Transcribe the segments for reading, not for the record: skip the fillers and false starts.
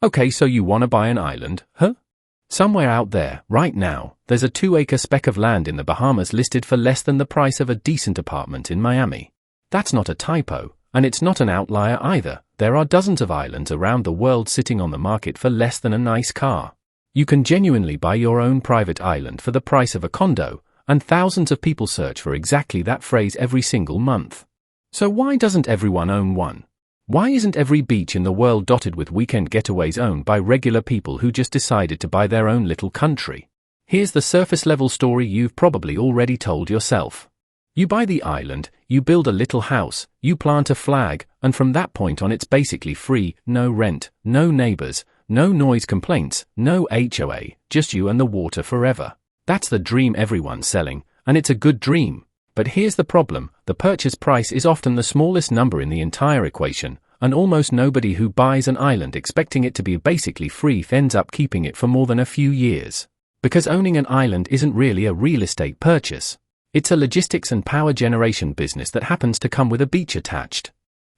Okay, so you want to buy an island, huh? Somewhere out there, right now, there's a 2-acre speck of land in the Bahamas listed for less than the price of a decent apartment in Miami. That's not a typo, and it's not an outlier either. There are dozens of islands around the world sitting on the market for less than a nice car. You can genuinely buy your own private island for the price of a condo, and thousands of people search for exactly that phrase every single month. So why doesn't everyone own one? Why isn't every beach in the world dotted with weekend getaways owned by regular people who just decided to buy their own little country? Here's the surface-level story you've probably already told yourself. You buy the island, you build a little house, you plant a flag, and from that point on it's basically free, no rent, no neighbors, no noise complaints, no HOA, just you and the water forever. That's the dream everyone's selling, and it's a good dream. But here's the problem, the purchase price is often the smallest number in the entire equation, and almost nobody who buys an island expecting it to be basically free ends up keeping it for more than a few years. Because owning an island isn't really a real estate purchase. It's a logistics and power generation business that happens to come with a beach attached.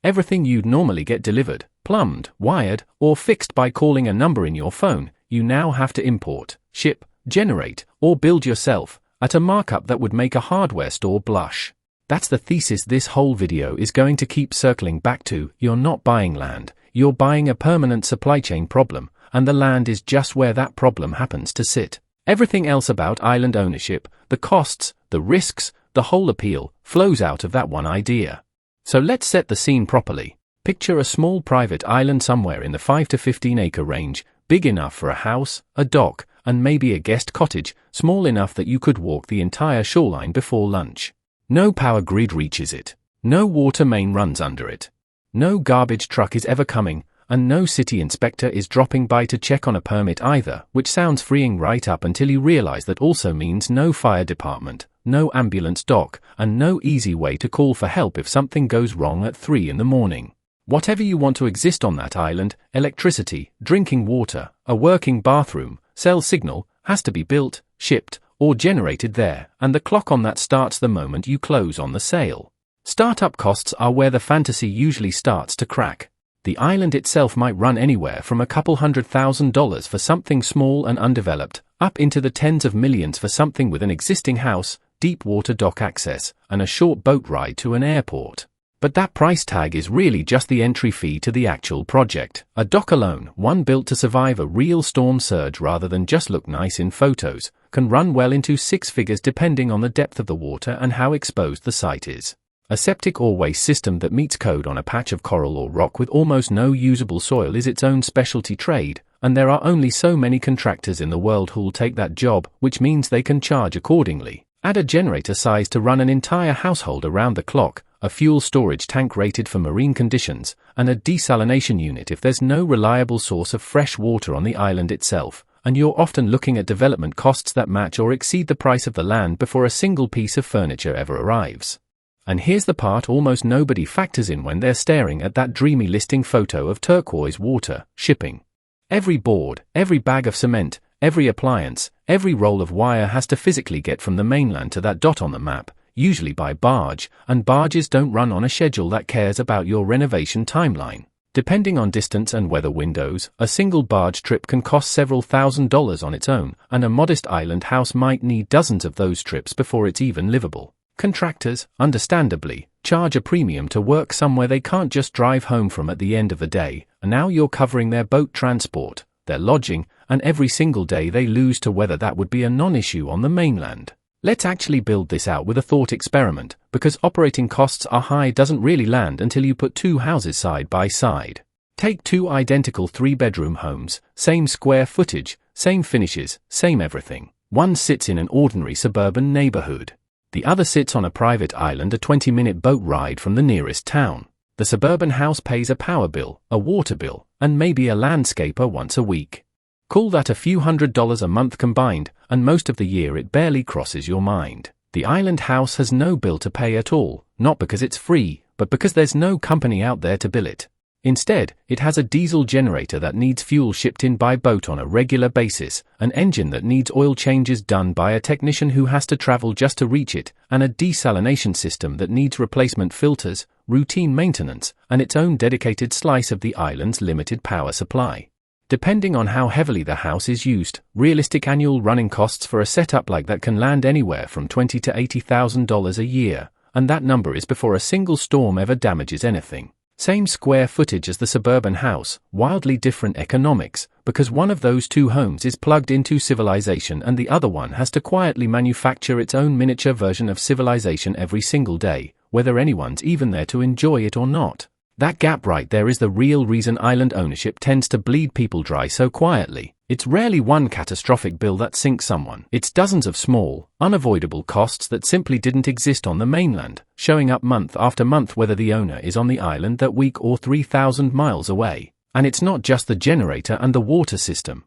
Everything you'd normally get delivered, plumbed, wired, or fixed by calling a number in your phone, you now have to import, ship, generate, or build yourself, at a markup that would make a hardware store blush. That's the thesis this whole video is going to keep circling back to. You're not buying land, you're buying a permanent supply chain problem, and the land is just where that problem happens to sit. Everything else about island ownership, the costs, the risks, the whole appeal, flows out of that one idea. So let's set the scene properly. Picture a small private island somewhere in the 5 to 15 acre range, big enough for a house, a dock, and maybe a guest cottage, small enough that you could walk the entire shoreline before lunch. No power grid reaches it. No water main runs under it. No garbage truck is ever coming, and no city inspector is dropping by to check on a permit either, which sounds freeing right up until you realize that also means no fire department, no ambulance dock, and no easy way to call for help if something goes wrong at 3 in the morning. Whatever you want to exist on that island, electricity, drinking water, a working bathroom, cell signal, has to be built, shipped, or generated there, and the clock on that starts the moment you close on the sale. Startup costs are where the fantasy usually starts to crack. The island itself might run anywhere from a couple $100,000 for something small and undeveloped, up into the tens of millions for something with an existing house, deep water dock access, and a short boat ride to an airport. But that price tag is really just the entry fee to the actual project. A dock alone, one built to survive a real storm surge rather than just look nice in photos, can run well into 6 figures depending on the depth of the water and how exposed the site is. A septic or waste system that meets code on a patch of coral or rock with almost no usable soil is its own specialty trade, and there are only so many contractors in the world who'll take that job, which means they can charge accordingly. Add a generator size to run an entire household around the clock, a fuel storage tank rated for marine conditions, and a desalination unit if there's no reliable source of fresh water on the island itself, and you're often looking at development costs that match or exceed the price of the land before a single piece of furniture ever arrives. And here's the part almost nobody factors in when they're staring at that dreamy listing photo of turquoise water, shipping. Every board, every bag of cement, every appliance, every roll of wire has to physically get from the mainland to that dot on the map, usually by barge, and barges don't run on a schedule that cares about your renovation timeline. Depending on distance and weather windows, a single barge trip can cost several $1,000s on its own, and a modest island house might need dozens of those trips before it's even livable. Contractors, understandably, charge a premium to work somewhere they can't just drive home from at the end of the day, and now you're covering their boat transport, their lodging, and every single day they lose to weather that would be a non-issue on the mainland. Let's actually build this out with a thought experiment, because operating costs are high doesn't really land until you put 2 houses side by side. Take 2 identical 3-bedroom homes, same square footage, same finishes, same everything. One sits in an ordinary suburban neighborhood. The other sits on a private island a 20-minute boat ride from the nearest town. The suburban house pays a power bill, a water bill, and maybe a landscaper once a week. Call that a few $100s a month combined, and most of the year it barely crosses your mind. The island house has no bill to pay at all, not because it's free, but because there's no company out there to bill it. Instead, it has a diesel generator that needs fuel shipped in by boat on a regular basis, an engine that needs oil changes done by a technician who has to travel just to reach it, and a desalination system that needs replacement filters, routine maintenance, and its own dedicated slice of the island's limited power supply. Depending on how heavily the house is used, realistic annual running costs for a setup like that can land anywhere from $20,000 to $80,000 a year, and that number is before a single storm ever damages anything. Same square footage as the suburban house, wildly different economics, because one of those two homes is plugged into civilization and the other one has to quietly manufacture its own miniature version of civilization every single day, whether anyone's even there to enjoy it or not. That gap right there is the real reason island ownership tends to bleed people dry so quietly. It's rarely one catastrophic bill that sinks someone. It's dozens of small, unavoidable costs that simply didn't exist on the mainland, showing up month after month whether the owner is on the island that week or 3,000 miles away. And it's not just the generator and the water system.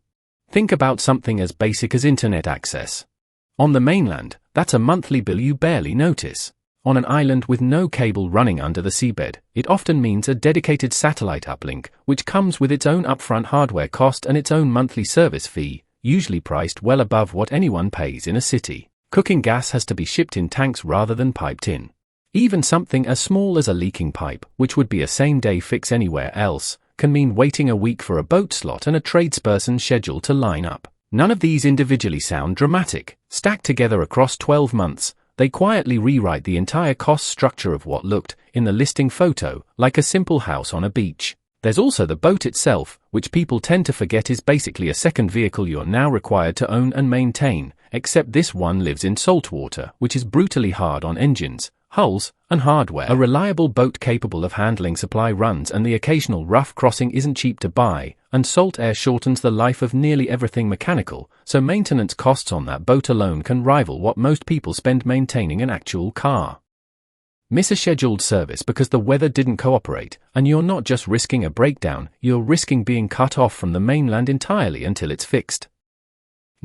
Think about something as basic as internet access. On the mainland, that's a monthly bill you barely notice. On an island with no cable running under the seabed, it often means a dedicated satellite uplink, which comes with its own upfront hardware cost and its own monthly service fee, usually priced well above what anyone pays in a city. Cooking gas has to be shipped in tanks rather than piped in. Even something as small as a leaking pipe, which would be a same-day fix anywhere else, can mean waiting a week for a boat slot and a tradesperson scheduled to line up. None of these individually sound dramatic. Stacked together across 12 months, they quietly rewrite the entire cost structure of what looked, in the listing photo, like a simple house on a beach. There's also the boat itself, which people tend to forget is basically a second vehicle you're now required to own and maintain, except this one lives in saltwater, which is brutally hard on engines, hulls, and hardware. A reliable boat capable of handling supply runs and the occasional rough crossing isn't cheap to buy, and salt air shortens the life of nearly everything mechanical, so maintenance costs on that boat alone can rival what most people spend maintaining an actual car. Miss a scheduled service because the weather didn't cooperate, and you're not just risking a breakdown, you're risking being cut off from the mainland entirely until it's fixed.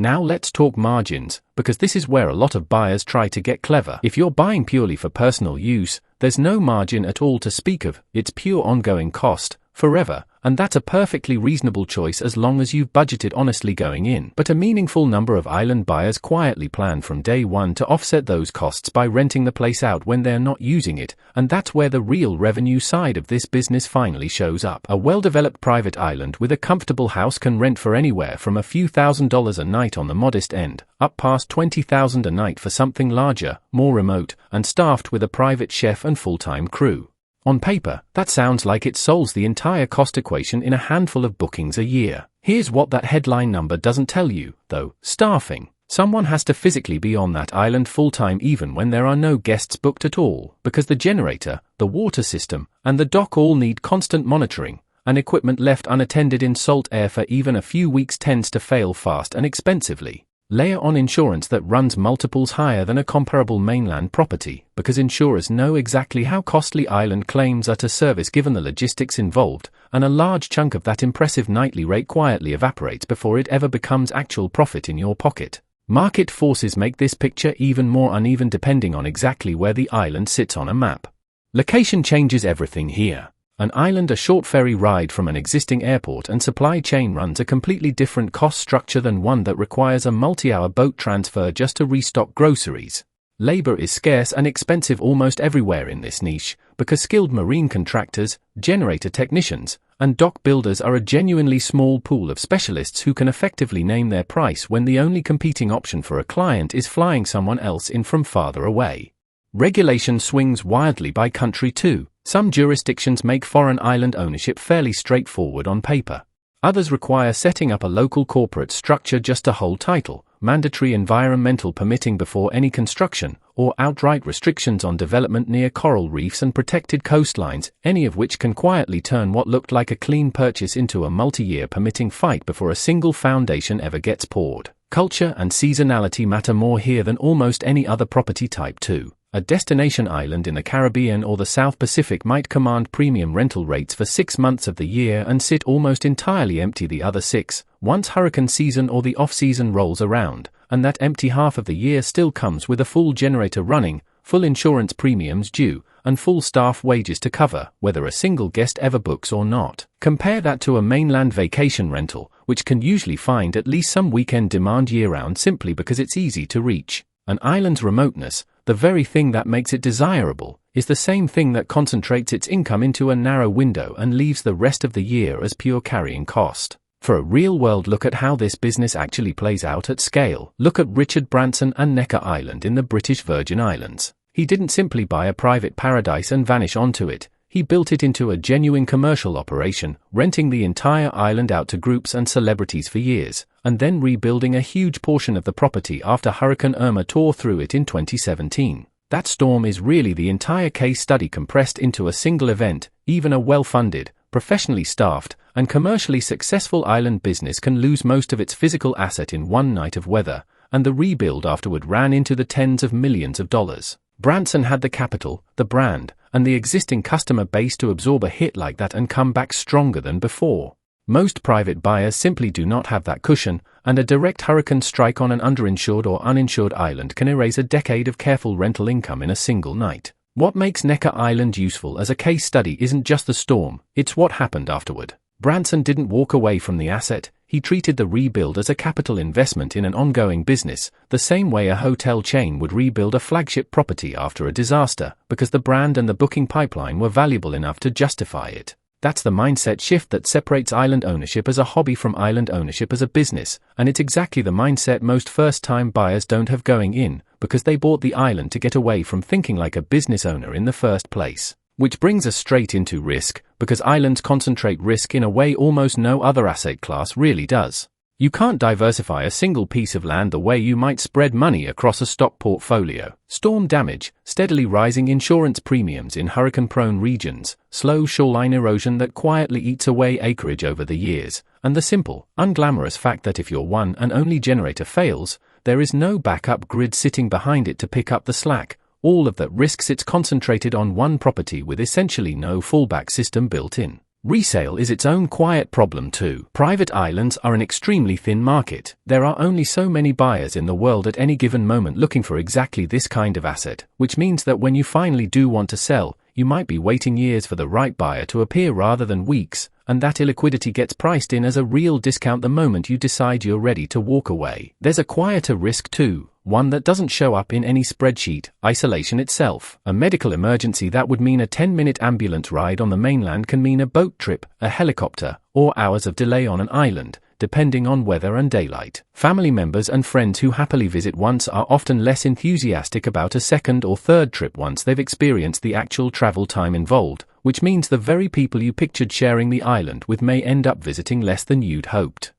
Now let's talk margins, because this is where a lot of buyers try to get clever. If you're buying purely for personal use, there's no margin at all to speak of, it's pure ongoing cost, forever, and that's a perfectly reasonable choice as long as you've budgeted honestly going in. But a meaningful number of island buyers quietly plan from day one to offset those costs by renting the place out when they're not using it, and that's where the real revenue side of this business finally shows up. A well-developed private island with a comfortable house can rent for anywhere from a few $1,000s a night on the modest end, up past $20,000 a night for something larger, more remote, and staffed with a private chef and full-time crew. On paper, that sounds like it solves the entire cost equation in a handful of bookings a year. Here's what that headline number doesn't tell you, though: staffing. Someone has to physically be on that island full-time even when there are no guests booked at all, because the generator, the water system, and the dock all need constant monitoring, and equipment left unattended in salt air for even a few weeks tends to fail fast and expensively. Layer on insurance that runs multiples higher than a comparable mainland property, because insurers know exactly how costly island claims are to service given the logistics involved, and a large chunk of that impressive nightly rate quietly evaporates before it ever becomes actual profit in your pocket. Market forces make this picture even more uneven depending on exactly where the island sits on a map. Location changes everything here. An island a short ferry ride from an existing airport and supply chain runs a completely different cost structure than one that requires a multi-hour boat transfer just to restock groceries. Labor is scarce and expensive almost everywhere in this niche, because skilled marine contractors, generator technicians, and dock builders are a genuinely small pool of specialists who can effectively name their price when the only competing option for a client is flying someone else in from farther away. Regulation swings wildly by country too. Some jurisdictions make foreign island ownership fairly straightforward on paper. Others require setting up a local corporate structure just to hold title, mandatory environmental permitting before any construction, or outright restrictions on development near coral reefs and protected coastlines, any of which can quietly turn what looked like a clean purchase into a multi-year permitting fight before a single foundation ever gets poured. Culture and seasonality matter more here than almost any other property type too. A destination island in the Caribbean or the South Pacific might command premium rental rates for 6 months of the year and sit almost entirely empty the other 6, once hurricane season or the off-season rolls around, and that empty half of the year still comes with a full generator running, full insurance premiums due, and full staff wages to cover, whether a single guest ever books or not. Compare that to a mainland vacation rental, which can usually find at least some weekend demand year-round simply because it's easy to reach. An island's remoteness, the very thing that makes it desirable, is the same thing that concentrates its income into a narrow window and leaves the rest of the year as pure carrying cost. For a real-world look at how this business actually plays out at scale, look at Richard Branson and Necker Island in the British Virgin Islands. He didn't simply buy a private paradise and vanish onto it. He built it into a genuine commercial operation, renting the entire island out to groups and celebrities for years, and then rebuilding a huge portion of the property after Hurricane Irma tore through it in 2017. That storm is really the entire case study compressed into a single event. Even a well-funded, professionally staffed, and commercially successful island business can lose most of its physical asset in one night of weather, and the rebuild afterward ran into the tens of millions of dollars. Branson had the capital, the brand, and the existing customer base to absorb a hit like that and come back stronger than before. Most private buyers simply do not have that cushion, and a direct hurricane strike on an underinsured or uninsured island can erase a decade of careful rental income in a single night. What makes Necker Island useful as a case study isn't just the storm, it's what happened afterward. Branson didn't walk away from the asset. He treated the rebuild as a capital investment in an ongoing business, the same way a hotel chain would rebuild a flagship property after a disaster, because the brand and the booking pipeline were valuable enough to justify it. That's the mindset shift that separates island ownership as a hobby from island ownership as a business, and it's exactly the mindset most first-time buyers don't have going in, because they bought the island to get away from thinking like a business owner in the first place. Which brings us straight into risk, because islands concentrate risk in a way almost no other asset class really does. You can't diversify a single piece of land the way you might spread money across a stock portfolio. Storm damage, steadily rising insurance premiums in hurricane-prone regions, slow shoreline erosion that quietly eats away acreage over the years, and the simple, unglamorous fact that if your one and only generator fails, there is no backup grid sitting behind it to pick up the slack. All of that risk sits concentrated on one property with essentially no fallback system built in. Resale is its own quiet problem too. Private islands are an extremely thin market. There are only so many buyers in the world at any given moment looking for exactly this kind of asset, which means that when you finally do want to sell, you might be waiting years for the right buyer to appear rather than weeks, and that illiquidity gets priced in as a real discount the moment you decide you're ready to walk away. There's a quieter risk too, one that doesn't show up in any spreadsheet: isolation itself. A medical emergency that would mean a 10-minute ambulance ride on the mainland can mean a boat trip, a helicopter, or hours of delay on an island, depending on weather and daylight. Family members and friends who happily visit once are often less enthusiastic about a second or third trip once they've experienced the actual travel time involved, which means the very people you pictured sharing the island with may end up visiting less than you'd hoped.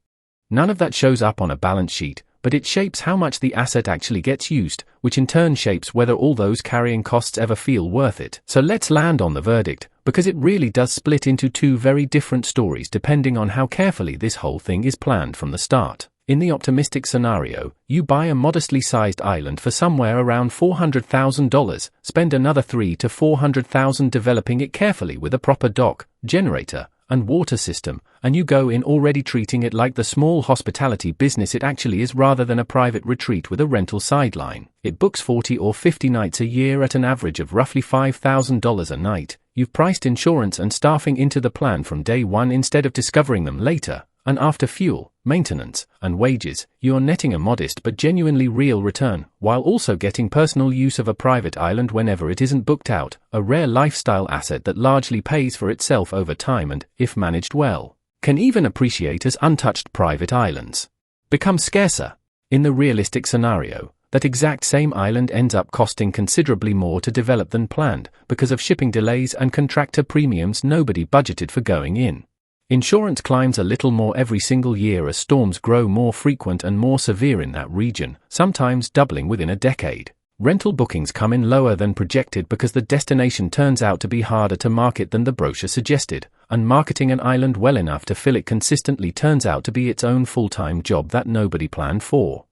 None of that shows up on a balance sheet, but it shapes how much the asset actually gets used, which in turn shapes whether all those carrying costs ever feel worth it. So let's land on the verdict, because it really does split into two very different stories depending on how carefully this whole thing is planned from the start. In the optimistic scenario, you buy a modestly sized island for somewhere around $400,000, spend another $300,000 to $400,000 developing it carefully with a proper dock, generator, and water system, and you go in already treating it like the small hospitality business it actually is rather than a private retreat with a rental sideline. It books 40 or 50 nights a year at an average of roughly $5,000 a night. You've priced insurance and staffing into the plan from day one instead of discovering them later, and after fuel, maintenance, and wages, you're netting a modest but genuinely real return, while also getting personal use of a private island whenever it isn't booked out, a rare lifestyle asset that largely pays for itself over time and, if managed well, can even appreciate as untouched private islands. Become scarcer. In the realistic scenario, that exact same island ends up costing considerably more to develop than planned, because of shipping delays and contractor premiums nobody budgeted for going in. Insurance climbs a little more every single year as storms grow more frequent and more severe in that region, sometimes doubling within a decade. Rental bookings come in lower than projected because the destination turns out to be harder to market than the brochure suggested, and marketing an island well enough to fill it consistently turns out to be its own full-time job that nobody planned for.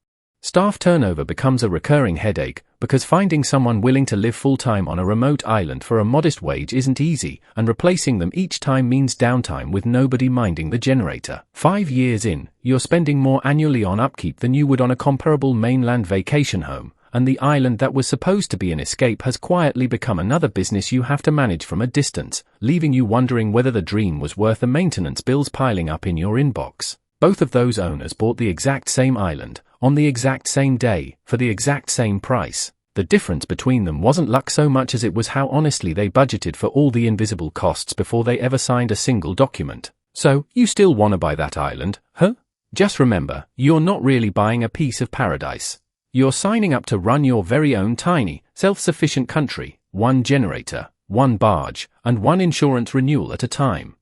Staff turnover becomes a recurring headache, because finding someone willing to live full-time on a remote island for a modest wage isn't easy, and replacing them each time means downtime with nobody minding the generator. 5 years in, you're spending more annually on upkeep than you would on a comparable mainland vacation home, and the island that was supposed to be an escape has quietly become another business you have to manage from a distance, leaving you wondering whether the dream was worth the maintenance bills piling up in your inbox. Both of those owners bought the exact same island, on the exact same day, for the exact same price. The difference between them wasn't luck so much as it was how honestly they budgeted for all the invisible costs before they ever signed a single document. So, you still want to buy that island, huh? Just remember, you're not really buying a piece of paradise. You're signing up to run your very own tiny, self-sufficient country, one generator, one barge, and one insurance renewal at a time.